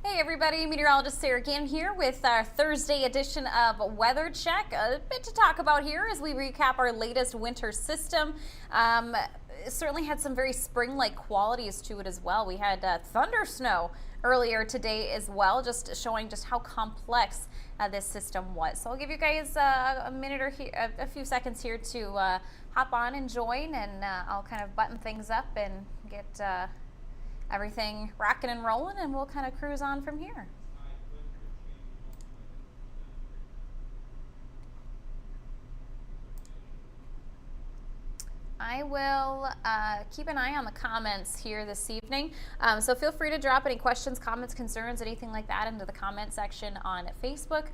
Hey everybody, meteorologist Sarah Gannon here with our Thursday edition of Weather Check. A bit to talk about here as we recap our latest winter system. It certainly had some very spring-like qualities to it as well. We had thunder snow earlier today as well, just showing just how complex this system was. So I'll give you guys a minute or a few seconds here to hop on and join, and I'll kind of button things up and get everything rocking and rolling, and we'll kind of cruise on from here. I will keep an eye on the comments here this evening. So feel free to drop any questions, comments, concerns, anything like that into the comment section on Facebook.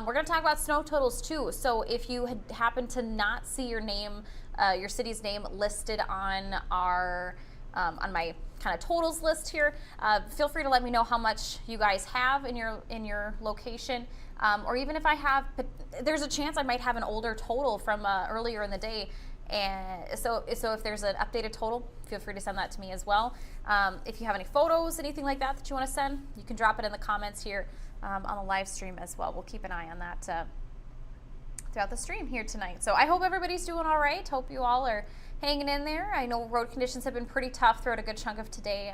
We're going to talk about snow totals too. So if you happen to not see your name, your city's name listed on our on my kind of totals list here, feel free to let me know how much you guys have in your location, or even if I have, there's a chance I might have an older total from earlier in the day, and so if there's an updated total, feel free to send that to me as well. If you have any photos, anything like that that you want to send, you can drop it in the comments here on the live stream as well. We'll keep an eye on that throughout the stream here tonight. So I hope everybody's doing all right. Hope you all are hanging in there. I know road conditions have been pretty tough throughout a good chunk of today.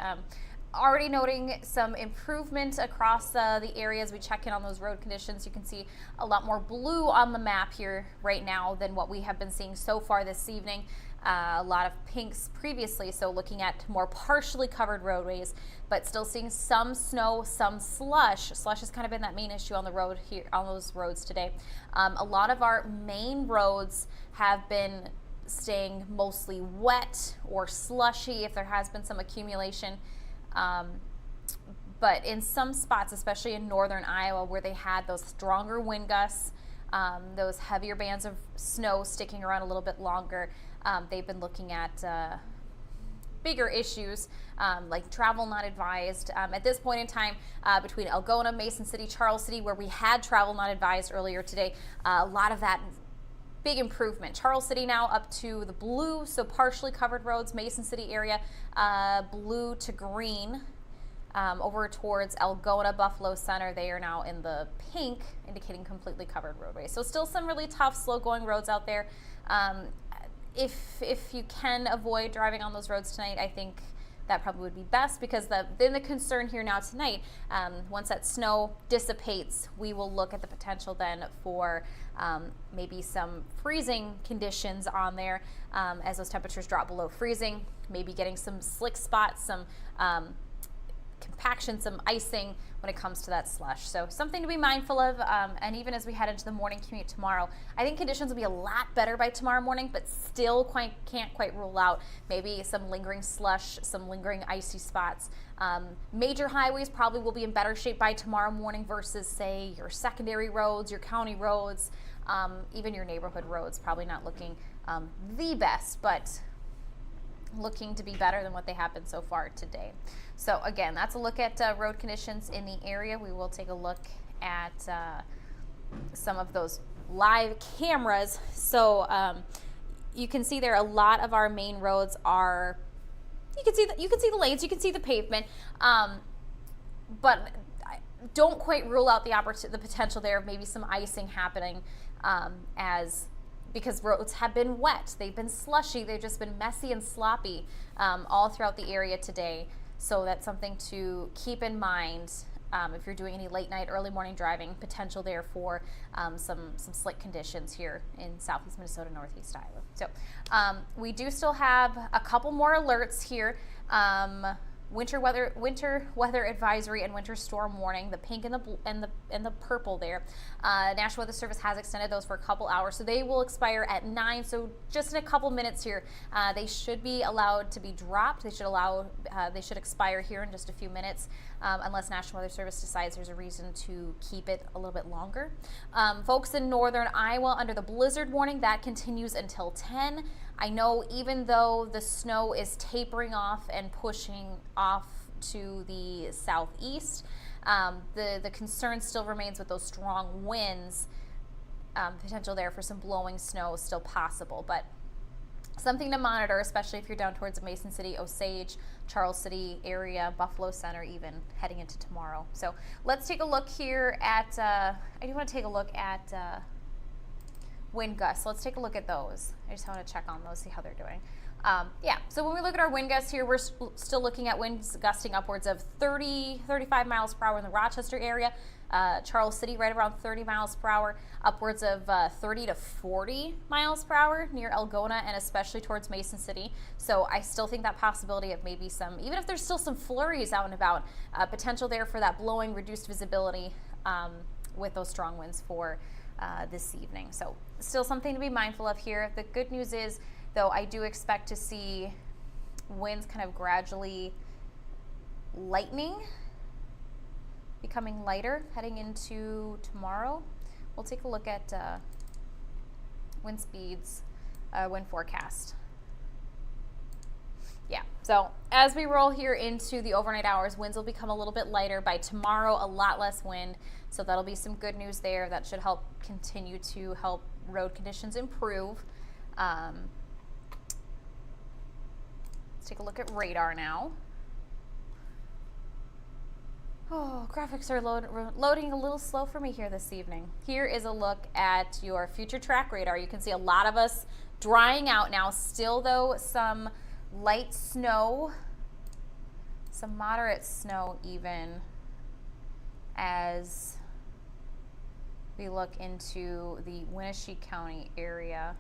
Already noting some improvement across the areas we check in on those road conditions. You can see a lot more blue on the map here right now than what we have been seeing so far this evening. A lot of pinks previously, so looking at more partially covered roadways, but still seeing some snow, some slush. Slush has kind of been that main issue on the road here, on those roads today. A lot of our main roads have been staying mostly wet or slushy if there has been some accumulation. But in some spots, especially in northern Iowa, where they had those stronger wind gusts, those heavier bands of snow sticking around a little bit longer, they've been looking at bigger issues like travel not advised. At this point in time, between Algona, Mason City, Charles City, where we had travel not advised earlier today, a lot of that big improvement. Charles City now up to the blue, so partially covered roads. Mason City area, blue to green. Over towards Algona, Buffalo Center, they are now in the pink, indicating completely covered roadways. So still some really tough, slow-going roads out there. If you can avoid driving on those roads tonight, I think that probably would be best, because then the concern here now tonight, once that snow dissipates, we will look at the potential then for maybe some freezing conditions on there as those temperatures drop below freezing, maybe getting some slick spots, some compaction, some icing when it comes to that slush. So something to be mindful of, and even as we head into the morning commute tomorrow, I think conditions will be a lot better by tomorrow morning, but still can't quite rule out maybe some lingering slush, some lingering icy spots. Major highways probably will be in better shape by tomorrow morning versus, say, your secondary roads, your county roads, even your neighborhood roads, probably not looking the best, but looking to be better than what they have been so far today. So again, that's a look at road conditions in the area. We will take a look at some of those live cameras. So you can see there a lot of our main roads are, you can see the lanes, you can see the pavement, but don't quite rule out the potential there of maybe some icing happening because roads have been wet, they've been slushy, they've just been messy and sloppy all throughout the area today. So that's something to keep in mind if you're doing any late night, early morning driving, potential there for some slick conditions here in southeast Minnesota, northeast Iowa. So we do still have a couple more alerts here. Winter weather advisory and winter storm warning, the pink and the purple there. National Weather Service has extended those for a couple hours, so they will expire at 9. So just in a couple minutes here, they should be allowed to be dropped. They should expire here in just a few minutes, unless National Weather Service decides there's a reason to keep it a little bit longer. Folks in northern Iowa under the blizzard warning, that continues until 10. I know even though the snow is tapering off and pushing off to the southeast, the concern still remains with those strong winds. Potential there for some blowing snow is still possible, but something to monitor, especially if you're down towards Mason City, Osage, Charles City area, Buffalo Center, even heading into tomorrow. So let's take a look here at, I do want to take a look at wind gusts. Let's take a look at those. I just want to check on those, see how they're doing. Yeah, so when we look at our wind gusts here, we're still looking at winds gusting upwards of 30, 35 miles per hour in the Rochester area. Charles City right around 30 miles per hour, upwards of 30 to 40 miles per hour near Algona and especially towards Mason City. So I still think that possibility of maybe some, even if there's still some flurries out and about, potential there for that blowing, reduced visibility with those strong winds for this evening. So still something to be mindful of here. The good news is, though, I do expect to see winds kind of gradually lightening, becoming lighter heading into tomorrow. We'll take a look at wind speeds, wind forecast. Yeah, so as we roll here into the overnight hours, winds will become a little bit lighter. By tomorrow, a lot less wind. So that'll be some good news there. That should help continue to help road conditions improve. Let's take a look at radar now. Oh, graphics are loading a little slow for me here this evening. Here is a look at your future track radar. You can see a lot of us drying out now. Still, though, some light snow, some moderate snow even, as we look into the Winnebago County area.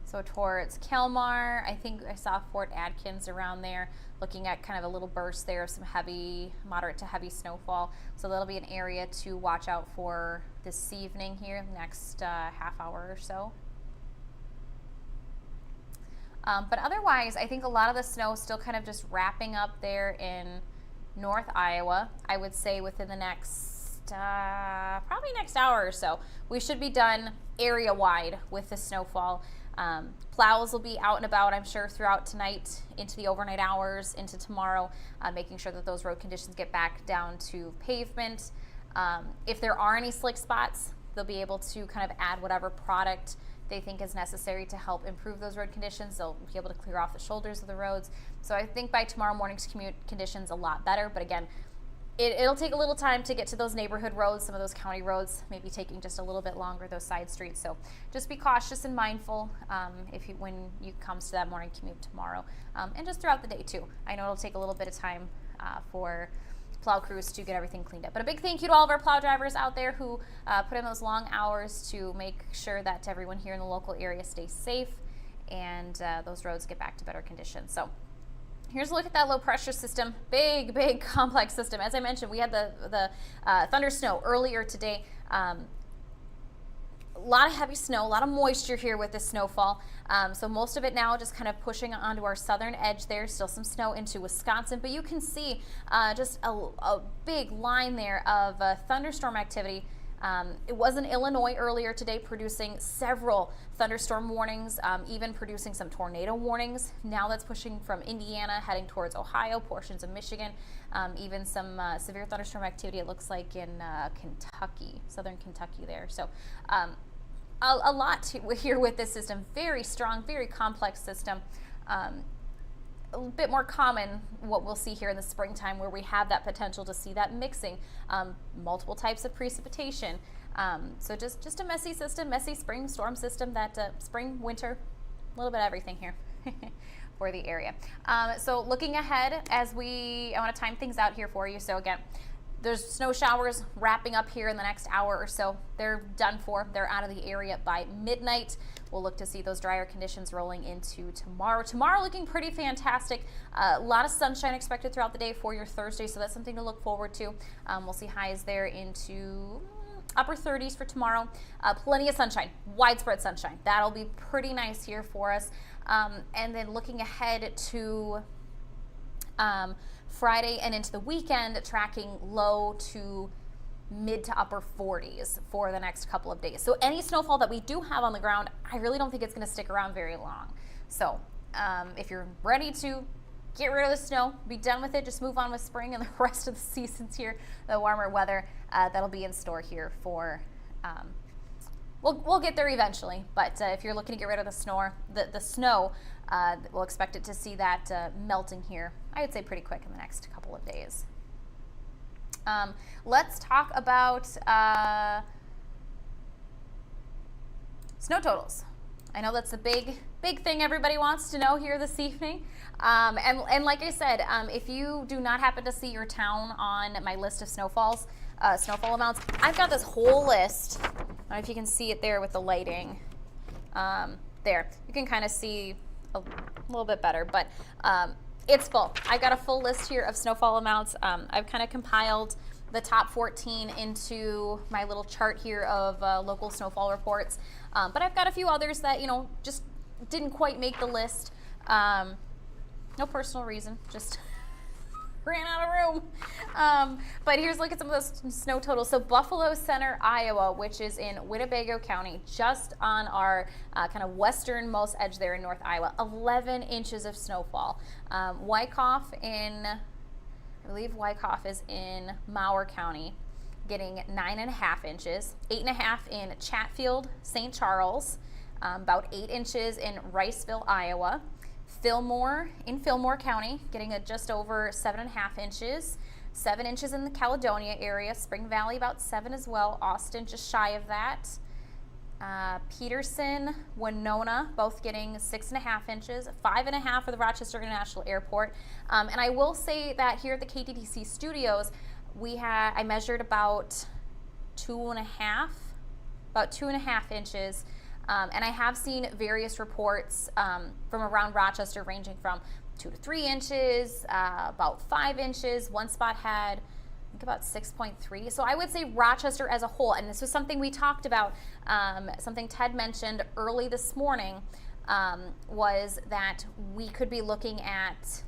So towards Kelmar, I think I saw Fort Adkins around there, looking at kind of a little burst there of some heavy, moderate to heavy snowfall. So that'll be an area to watch out for this evening here, next half hour or so. But otherwise, I think a lot of the snow is still kind of just wrapping up there in North Iowa. I would say within the next, probably next hour or so, we should be done area-wide with the snowfall. Plows will be out and about, I'm sure, throughout tonight, into the overnight hours, into tomorrow, making sure that those road conditions get back down to pavement. If there are any slick spots, they'll be able to kind of add whatever product they think is necessary to help improve those road conditions. They'll be able to clear off the shoulders of the roads. So I think by tomorrow morning's commute conditions a lot better. But again, it'll take a little time to get to those neighborhood roads, some of those county roads, maybe taking just a little bit longer, those side streets. So just be cautious and mindful when you comes to that morning commute tomorrow, and just throughout the day too. I know it'll take a little bit of time for plow crews to get everything cleaned up. But a big thank you to all of our plow drivers out there who put in those long hours to make sure that everyone here in the local area stays safe and those roads get back to better conditions. So here's a look at that low pressure system. Big complex system. As I mentioned, we had the thunder snow earlier today. A lot of heavy snow, a lot of moisture here with this snowfall. So most of it now just kind of pushing onto our southern edge there. Still some snow into Wisconsin, but you can see just a big line there of thunderstorm activity. It was in Illinois earlier today, producing several thunderstorm warnings, even producing some tornado warnings. Now that's pushing from Indiana, heading towards Ohio, portions of Michigan, even some severe thunderstorm activity, it looks like, in Kentucky, southern Kentucky there. So a lot here with this system. Very strong, very complex system. A bit more common what we'll see here in the springtime, where we have that potential to see that mixing, multiple types of precipitation. So just a messy system, messy spring storm system, that spring, winter, a little bit of everything here for the area. So looking ahead, I want to time things out here for you. So again, there's snow showers wrapping up here in the next hour or so. They're done for. They're out of the area by midnight. We'll look to see those drier conditions rolling into tomorrow. Tomorrow looking pretty fantastic. A lot of sunshine expected throughout the day for your Thursday, so that's something to look forward to. We'll see highs there into upper 30s for tomorrow. Plenty of sunshine, widespread sunshine. That'll be pretty nice here for us. And then looking ahead to Friday and into the weekend, tracking low to mid to upper 40s for the next couple of days. So any snowfall that we do have on the ground, I really don't think it's going to stick around very long. So if you're ready to get rid of the snow, be done with it, just move on with spring and the rest of the seasons here, the warmer weather that'll be in store here for, we'll get there eventually, but if you're looking to get rid of the snow, we'll expect it to see that melting here, I would say pretty quick in the next couple of days. Let's talk about snow totals. I know that's the big thing everybody wants to know here this evening. And like I said, if you do not happen to see your town on my list of snowfall amounts, I've got this whole list. I don't know if you can see it there with the lighting. There, you can kind of see a little bit better, but it's full. I've got a full list here of snowfall amounts. I've kind of compiled the top 14 into my little chart here of local snowfall reports. But I've got a few others that, just didn't quite make the list. No personal reason, just ran out of room. But here's a look at some of those snow totals. So Buffalo Center, Iowa, which is in Winnebago County, just on our kind of westernmost edge there in North Iowa, 11 inches of snowfall. Wyckoff I believe Wyckoff is in Mower County, getting 9.5 inches, 8.5 in Chatfield, St. Charles, about 8 inches in Riceville, Iowa. Fillmore in Fillmore County, getting just over 7.5 inches, 7 inches in the Caledonia area, Spring Valley about 7 as well, Austin just shy of that. Peterson, Winona, both getting 6.5 inches, 5.5 for the Rochester International Airport. And I will say that here at the KTTC studios, I measured about 2.5 inches. And I have seen various reports from around Rochester ranging from 2 to 3 inches, about 5 inches. One spot had, I think, about 6.3. So I would say Rochester as a whole, and this was something we talked about, something Ted mentioned early this morning, was that we could be looking at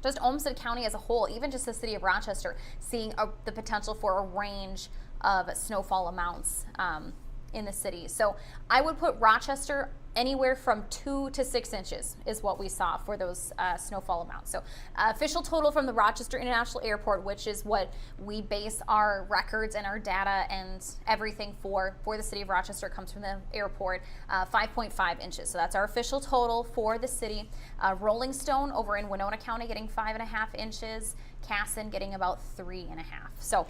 just Olmsted County as a whole, even just the city of Rochester, seeing the potential for a range of snowfall amounts in the city. So I would put Rochester anywhere from 2 to 6 inches is what we saw for those snowfall amounts. So official total from the Rochester International Airport, which is what we base our records and our data and everything for the city of Rochester, comes from the airport, 5.5 inches. So that's our official total for the city. Rolling Stone over in Winona County getting 5.5 inches. Casson getting about 3.5. So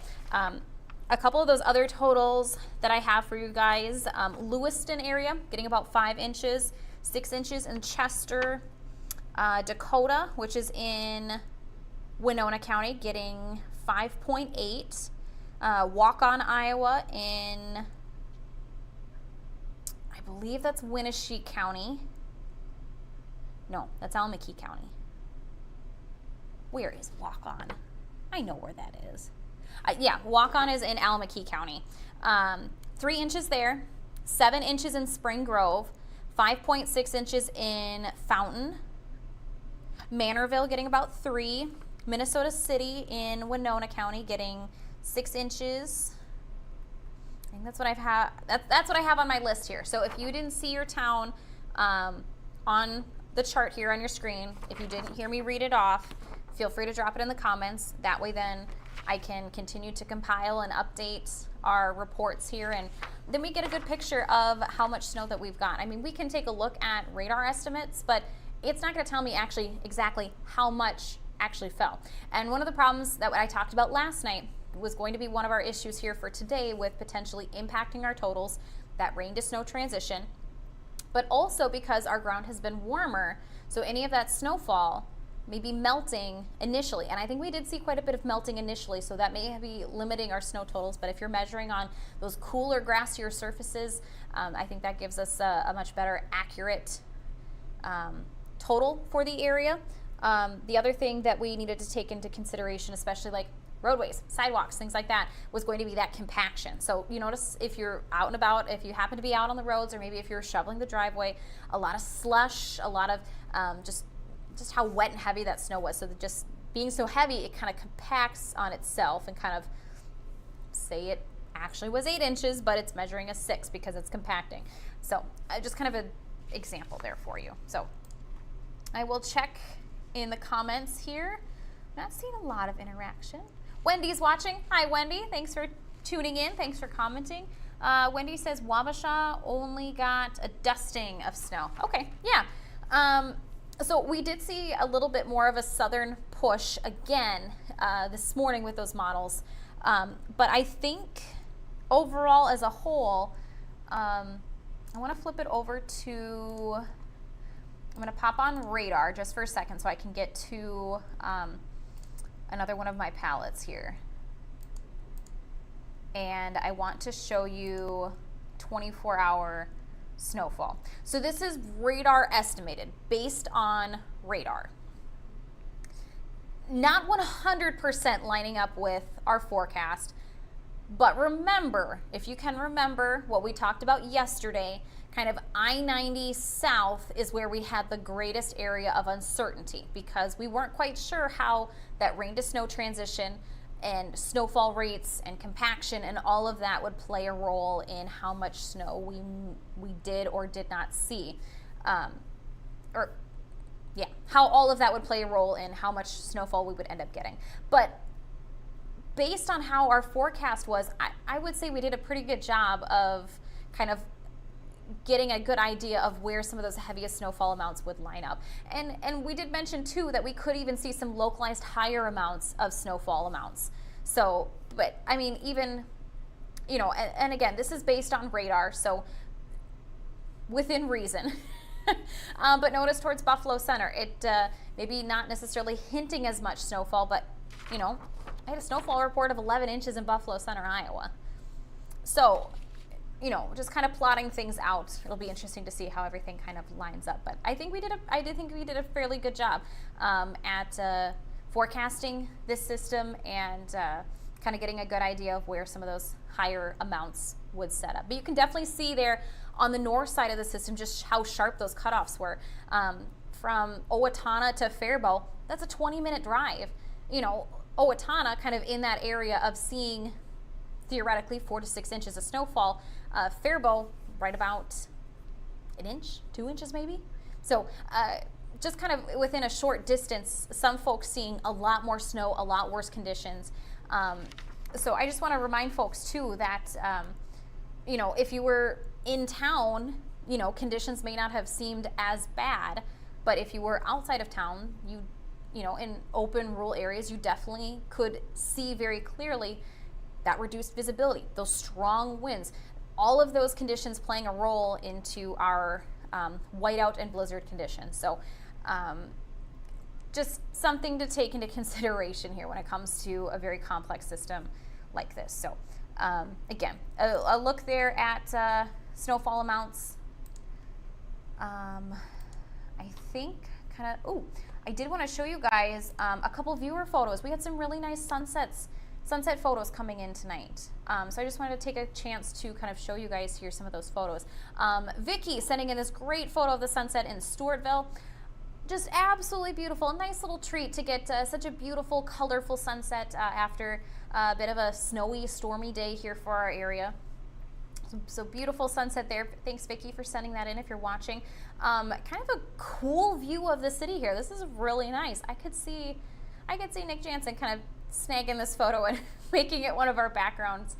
a couple of those other totals that I have for you guys, Lewiston area getting about 5 inches, 6 inches in Chester, Dakota, which is in Winona County, getting 5.8, Waukon, Iowa in, I believe that's Winneshiek County. No, that's Alameda County. Where is Waukon? I know where that is. Yeah, Waukon is in Alameda County. 3 inches there, 7 inches in Spring Grove, 5.6 inches in Fountain. Manorville getting about 3. Minnesota City in Winona County getting 6 inches. I think that's what that's what I have on my list here. So if you didn't see your town on the chart here on your screen, if you didn't hear me read it off, feel free to drop it in the comments. That way then I can continue to compile and update our reports here, and then we get a good picture of how much snow that we've got. I mean, we can take a look at radar estimates, but it's not going to tell me actually exactly how much actually fell. And one of the problems that I talked about last night was going to be one of our issues here for today with potentially impacting our totals, that rain to snow transition, but also because our ground has been warmer, so any of that snowfall maybe melting initially, and I think we did see quite a bit of melting initially, so that may be limiting our snow totals. But if you're measuring on those cooler, grassier surfaces, I think that gives us a much better accurate total for the area. The other thing that we needed to take into consideration, especially like roadways, sidewalks, things like that, was going to be that compaction. So you notice if you're out and about, if you happen to be out on the roads, or maybe if you're shoveling the driveway, a lot of slush, a lot of just how wet and heavy that snow was. So that just being so heavy, it kind of compacts on itself and kind of, say it actually was 8 inches, but it's measuring a 6 because it's compacting. So just kind of an example there for you. So I will check in the comments here. Not seeing a lot of interaction. Wendy's watching. Hi, Wendy. Thanks for tuning in. Thanks for commenting. Wendy says Wabasha only got a dusting of snow. Okay, yeah. So we did see a little bit more of a southern push again this morning with those models. But I think overall as a whole, I want to flip it over to, I'm going to pop on radar just for a second so I can get to another one of my palettes here. And I want to show you 24-hour snowfall. So this is radar estimated based on radar. Not 100% lining up with our forecast, but remember, if you can remember what we talked about yesterday, kind of I-90 south is where we had the greatest area of uncertainty because we weren't quite sure how that rain to snow transition and snowfall rates and compaction and all of that would play a role in how much snow we did or did not see. How all of that would play a role in how much snowfall we would end up getting. But based on how our forecast was, I would say we did a pretty good job of kind of getting a good idea of where some of those heaviest snowfall amounts would line up. And we did mention too that we could even see some localized higher amounts of snowfall amounts. So, but I mean, even, you know, and again, this is based on radar, so within reason. But notice towards Buffalo Center, it maybe not necessarily hinting as much snowfall, but, you know, I had a snowfall report of 11 inches in Buffalo Center, Iowa. So, you know, just kind of plotting things out. It'll be interesting to see how everything kind of lines up. But I think I did think we did a fairly good job at forecasting this system and kind of getting a good idea of where some of those higher amounts would set up. But you can definitely see there on the north side of the system just how sharp those cutoffs were. From Owatonna to Faribault, that's a 20-minute drive. You know, Owatonna kind of in that area of seeing theoretically 4 to 6 inches of snowfall. Faribault, right about an inch, 2 inches maybe. So just kind of within a short distance, some folks seeing a lot more snow, a lot worse conditions. So I just want to remind folks too that, you know, if you were in town, you know, conditions may not have seemed as bad, but if you were outside of town, you know, in open rural areas, you definitely could see very clearly that reduced visibility, those strong winds, all of those conditions playing a role into our whiteout and blizzard conditions. So just something to take into consideration here when it comes to a very complex system like this. So again, a look there at snowfall amounts. I think kind of, I did want to show you guys a couple viewer photos. We had some really nice sunset photos coming in tonight. So I just wanted to take a chance to kind of show you guys here some of those photos. Vicky sending in this great photo of the sunset in Stewartville. Just absolutely beautiful. A nice little treat to get such a beautiful, colorful sunset after a bit of a snowy, stormy day here for our area. So beautiful sunset there. Thanks, Vicky, for sending that in if you're watching. Kind of a cool view of the city here. This is really nice. I could see Nick Jansen kind of snagging this photo and making it one of our backgrounds.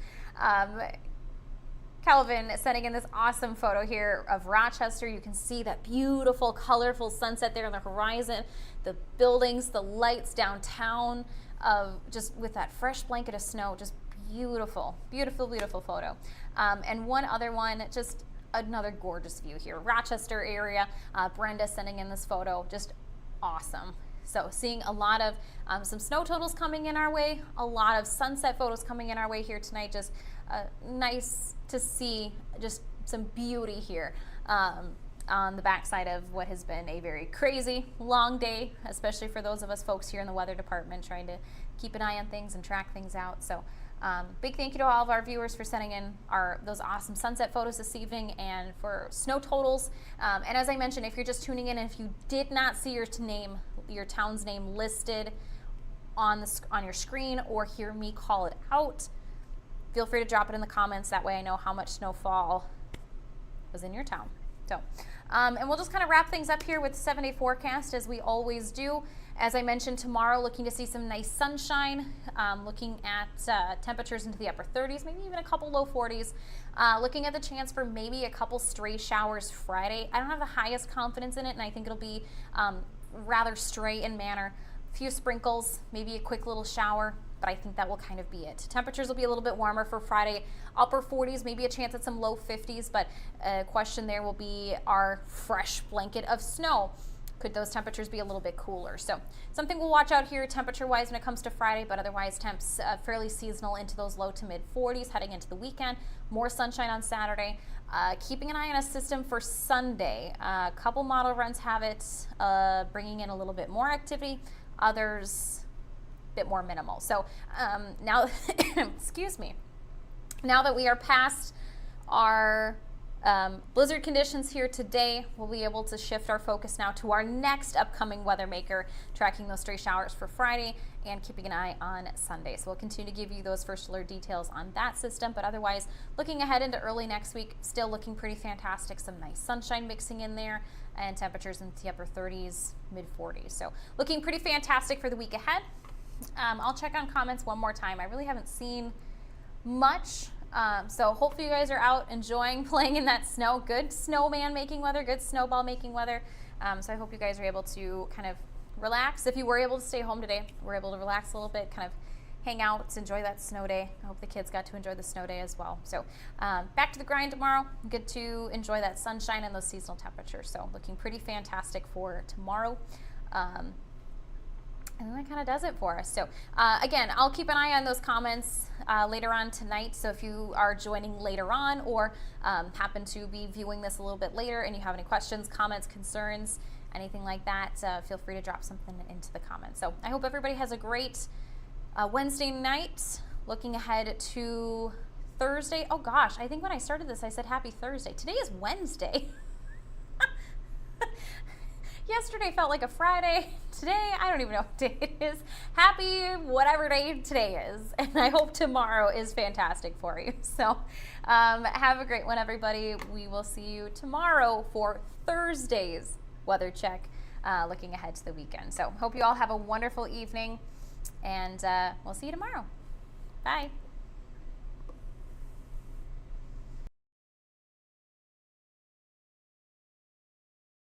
Calvin sending in this awesome photo here of Rochester. You can see that beautiful, colorful sunset there on the horizon, the buildings, the lights downtown, just with that fresh blanket of snow. Just beautiful, beautiful, beautiful photo. And one other one, just another gorgeous view here. Rochester area, Brenda sending in this photo, just awesome. So seeing a lot of some snow totals coming in our way, a lot of sunset photos coming in our way here tonight. Just nice to see just some beauty here on the backside of what has been a very crazy long day, especially for those of us folks here in the weather department trying to keep an eye on things and track things out. So big thank you to all of our viewers for sending in those awesome sunset photos this evening and for snow totals. And as I mentioned, if you're just tuning in and if you did not see your town's name listed on your screen or hear me call it out, feel free to drop it in the comments. That way I know how much snowfall was in your town. So And we'll just kind of wrap things up here with 7-day forecast as we always do. As I mentioned, tomorrow looking to see some nice sunshine, looking at temperatures into the upper 30s, maybe even a couple low 40s. Looking at the chance for maybe a couple stray showers Friday. I don't have the highest confidence in it, and I think it'll be rather stray in manner. A few sprinkles, maybe a quick little shower, but I think that will kind of be it. Temperatures will be a little bit warmer for Friday, upper 40s, maybe a chance at some low 50s, but a question there will be our fresh blanket of snow. Could those temperatures be a little bit cooler? So something we'll watch out here temperature-wise when it comes to Friday, but otherwise temps fairly seasonal into those low to mid 40s heading into the weekend. More sunshine on Saturday. Keeping an eye on a system for Sunday. A couple model runs have it bringing in a little bit more activity, others a bit more minimal. So now, excuse me, now that we are past our blizzard conditions here today, we'll be able to shift our focus now to our next upcoming weather maker, tracking those stray showers for Friday and keeping an eye on Sunday. So we'll continue to give you those first alert details on that system, but otherwise looking ahead into early next week, still looking pretty fantastic. Some nice sunshine mixing in there and temperatures into the upper 30s, mid 40s. So looking pretty fantastic for the week ahead. I'll check on comments one more time. I really haven't seen much. So hopefully you guys are out enjoying playing in that snow. Good snowman making weather, good snowball making weather. So I hope you guys are able to kind of relax. If you were able to stay home today, we're able to relax a little bit, kind of hang out, enjoy that snow day. I hope the kids got to enjoy the snow day as well. So back to the grind tomorrow. Good to enjoy that sunshine and those seasonal temperatures. So looking pretty fantastic for tomorrow. And then that kind of does it for us. So again, I'll keep an eye on those comments later on tonight. So if you are joining later on or happen to be viewing this a little bit later and you have any questions, comments, concerns, anything like that, feel free to drop something into the comments. So I hope everybody has a great Wednesday night. Looking ahead to Thursday. Oh gosh, I think when I started this, I said happy Thursday. Today is Wednesday. Yesterday felt like a Friday. Today, I don't even know what day it is. Happy whatever day today is. And I hope tomorrow is fantastic for you. So have a great one, everybody. We will see you tomorrow for Thursday's weather check, looking ahead to the weekend. So hope you all have a wonderful evening, and we'll see you tomorrow. Bye.